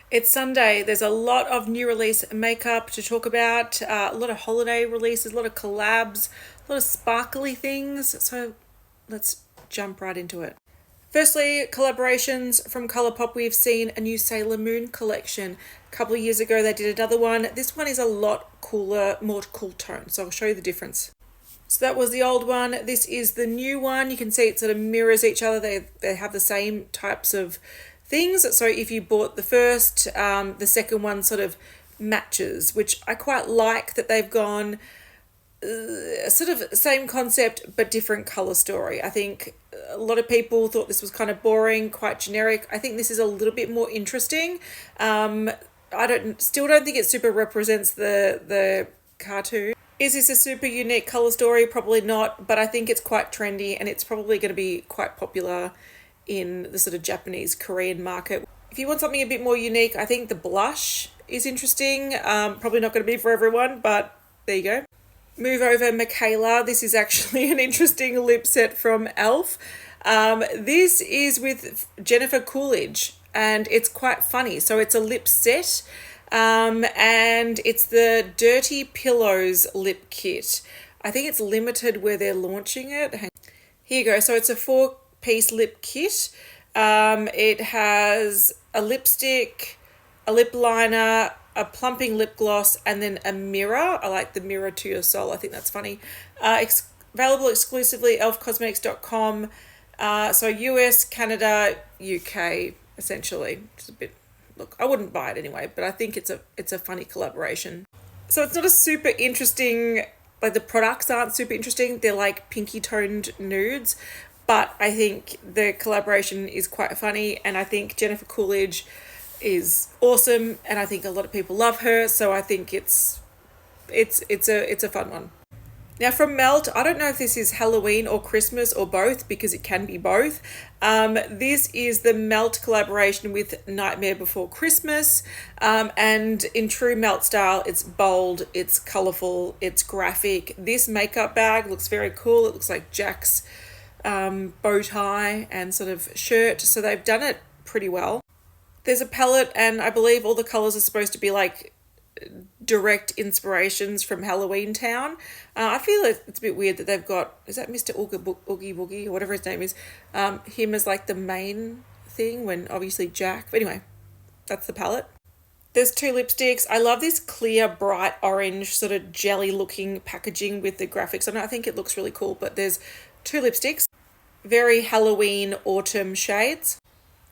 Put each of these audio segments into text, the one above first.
It's Sunday. There's a lot of new release makeup to talk about, a lot of holiday releases, a lot of collabs, a lot of sparkly things. So let's jump right into it. Firstly, collaborations from Colourpop. We've seen a new Sailor Moon collection. A couple of years ago, they did another one. This one is a lot cooler, more cool tone. So I'll show you the difference. So that was the old one. This is the new one. You can see it sort of mirrors each other. They have the same types of things. So if you bought the first, the second one sort of matches, which I quite like that they've gone sort of same concept but different color story. I think a lot of people thought this was kind of boring, quite generic. I think this is a little bit more interesting. Still don't think it super represents the cartoon. Is this a super unique color story? Probably not, but I think it's quite trendy and it's probably going to be quite popular in the sort of Japanese, Korean market. If you want something a bit more unique, I think the blush is interesting. Probably not going to be for everyone, but there you go. Move over, Michaela. This is actually an interesting lip set from e.l.f. This is with Jennifer Coolidge and it's quite funny. So it's a lip set. And it's the Dirty Pillows lip kit. I think it's limited where they're launching it. Here you go. So it's a 4-piece lip kit. It has a lipstick, a lip liner, a plumping lip gloss, and then a mirror. I like the mirror to your soul. I think that's funny. Available exclusively elfcosmetics.com. So US, Canada, UK, essentially. Which is a bit... Look, I wouldn't buy it anyway, but I think it's a funny collaboration. So it's not a super interesting, like the products aren't super interesting. They're like pinky toned nudes, but I think the collaboration is quite funny, and I think Jennifer Coolidge is awesome, and I think a lot of people love her. So I think it's a fun one. Now from Melt, I don't know if this is Halloween or Christmas or both because it can be both. This is the Melt collaboration with Nightmare Before Christmas. And in true Melt style, it's bold, it's colourful, it's graphic. This makeup bag looks very cool. It looks like Jack's bow tie and sort of shirt. So they've done it pretty well. There's a palette and I believe all the colours are supposed to be like direct inspirations from Halloween Town. I feel it's a bit weird that they've got, is that Mr. Oogie Boogie or whatever his name is, him as like the main thing when obviously Jack, but anyway, that's the palette. There's 2 lipsticks. I love this clear, bright orange sort of jelly looking packaging with the graphics on it. I think it looks really cool, but there's 2 lipsticks, very Halloween autumn shades.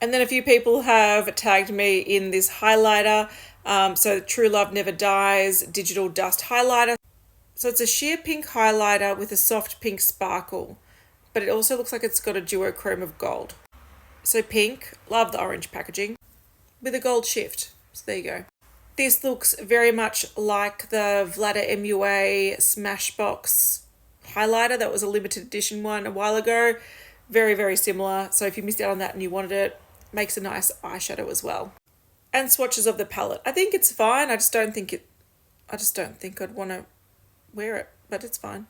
And then a few people have tagged me in this highlighter. So True Love Never Dies Digital Dust Highlighter. So it's a sheer pink highlighter with a soft pink sparkle, but it also looks like it's got a duochrome of gold. So pink, love the orange packaging, with a gold shift. So there you go. This looks very much like the Vlada MUA Smashbox highlighter. That was a limited edition one a while ago. Very, very similar. So if you missed out on that and you wanted it, makes a nice eyeshadow as well. And swatches of the palette. I think it's fine. I just don't think I'd want to wear it, but it's fine.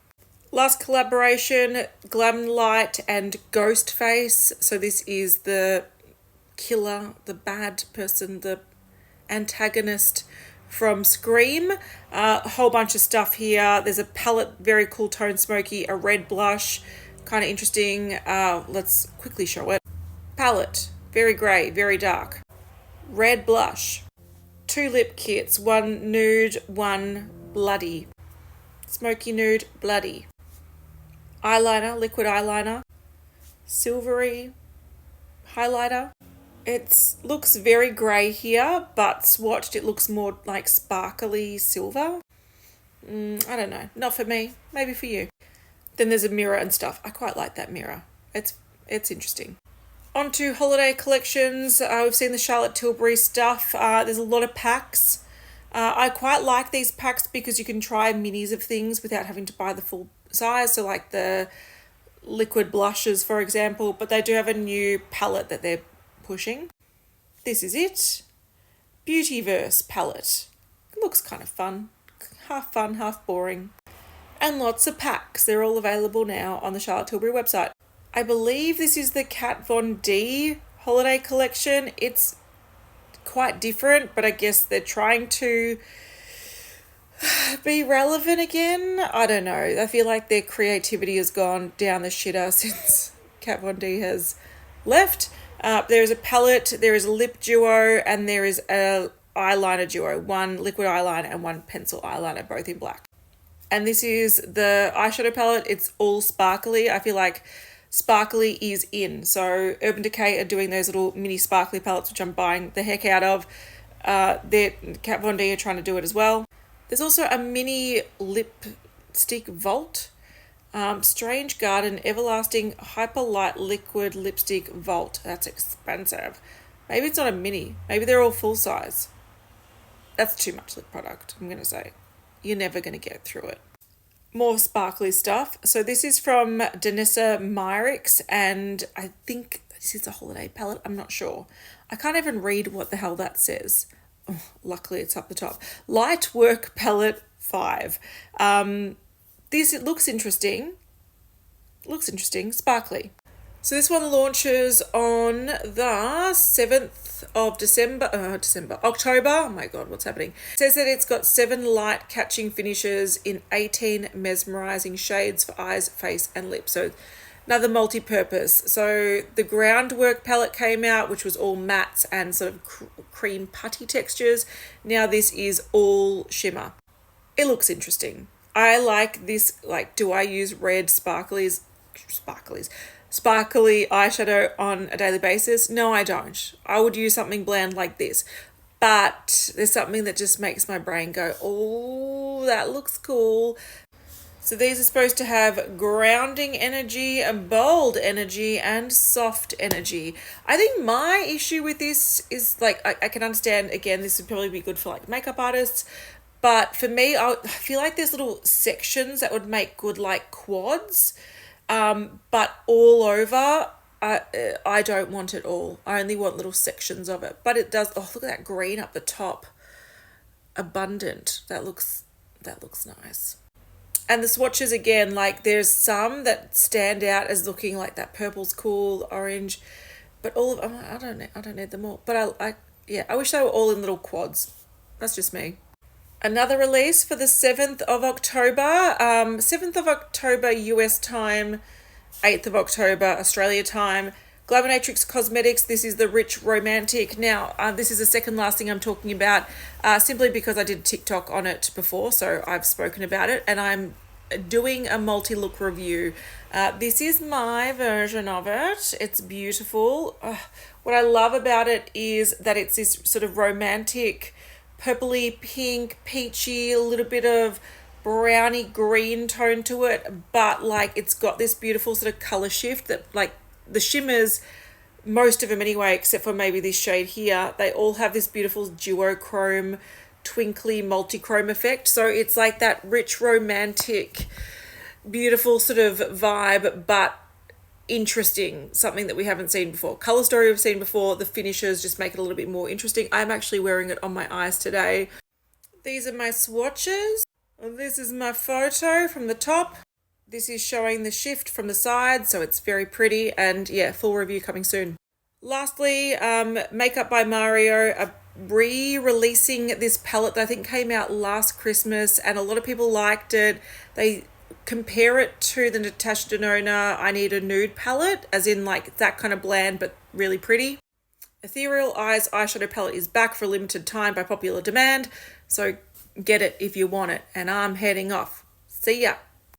Last collaboration, Glamlite and Ghostface. So this is the killer, the bad person, the antagonist from Scream. A whole bunch of stuff here. There's a palette, very cool tone smoky, a red blush, kind of interesting. Let's quickly show it. Palette, very grey, very dark. Red blush, 2 lip kits, 1 nude, 1 bloody. Smoky nude, bloody. Eyeliner, liquid eyeliner. Silvery highlighter. It looks very grey here, but swatched it looks more like sparkly silver. I don't know, not for me, maybe for you. Then there's a mirror and stuff. I quite like that mirror. It's interesting. On to holiday collections. We've seen the Charlotte Tilbury stuff. There's a lot of packs. I quite like these packs because you can try minis of things without having to buy the full size. So like the liquid blushes, for example. But they do have a new palette that they're pushing. This is it. Beautyverse palette. It looks kind of fun. Half fun, half boring. And lots of packs. They're all available now on the Charlotte Tilbury website. I believe this is the Kat Von D holiday collection. It's quite different, but I guess they're trying to be relevant again. I don't know. I feel like their creativity has gone down the shitter since Kat Von D has left. There is a palette, there is a lip duo, and there is a eyeliner duo. One liquid eyeliner and one pencil eyeliner, both in black. And this is the eyeshadow palette. It's all sparkly. I feel like sparkly is in. So Urban Decay are doing those little mini sparkly palettes, which I'm buying the heck out of. Kat Von D are trying to do it as well. There's also a mini lipstick vault. Strange Garden Everlasting Hyper Light Liquid Lipstick Vault. That's expensive. Maybe it's not a mini. Maybe they're all full size. That's too much lip product, I'm going to say. You're never going to get through it. More sparkly stuff. So this is from Danessa Myricks, and I think this is a holiday palette. I'm not sure. I can't even read what the hell that says. Oh, luckily it's up the top. Lightwork Palette 5. It looks interesting. Sparkly. So this one launches on the 7th of October. Oh my God, what's happening? It says that it's got 7 light catching finishes in 18 mesmerizing shades for eyes, face, and lips. So another multi-purpose. So the Groundwork palette came out, which was all mattes and sort of cream putty textures. Now this is all shimmer. It looks interesting. I like this. Like, do I use red sparkly eyeshadow on a daily basis? No, I don't. I would use something bland like this. But there's something that just makes my brain go, oh, that looks cool. So these are supposed to have grounding energy and bold energy and soft energy. I think my issue with this is, like, I can understand, again, this would probably be good for like makeup artists. But for me, I feel like there's little sections that would make good like quads. But all over, I don't want it all. I only want little sections of it. But it does, oh, look at that green up the top. Abundant. That looks nice. And the swatches, again, like there's some that stand out as looking like that purple's cool, orange. But all of them, I don't need them all. But I wish they were all in little quads. That's just me. Another release for the 7th of October. 7th of October US time, 8th of October Australia time. Glaminatrix Cosmetics. This is the Rich Romantic. Now, this is the second last thing I'm talking about, simply because I did TikTok on it before, so I've spoken about it, and I'm doing a multi-look review. This is my version of it. It's beautiful. What I love about it is that it's this sort of romantic, purpley pink, peachy, a little bit of browny green tone to it, but like it's got this beautiful sort of color shift that, like, the shimmers, most of them anyway, except for maybe this shade here, they all have this beautiful duochrome, twinkly multi-chrome effect. So it's like that rich, romantic, beautiful sort of vibe, but interesting, something that we haven't seen before. Color story we've seen before. The finishes just make it a little bit more interesting. I'm actually wearing it on my eyes today. These are my swatches. This is my photo from the top. This is showing the shift from the side, so it's very pretty, and yeah, full review coming soon. Lastly, Makeup by Mario are re-releasing this palette that I think came out last Christmas, and a lot of people liked it. They compare it to the Natasha Denona I Need a Nude palette, as in like that kind of bland but really pretty. Ethereal Eyes eyeshadow palette is back for a limited time by popular demand, so get it if you want it, and I'm heading off. See ya.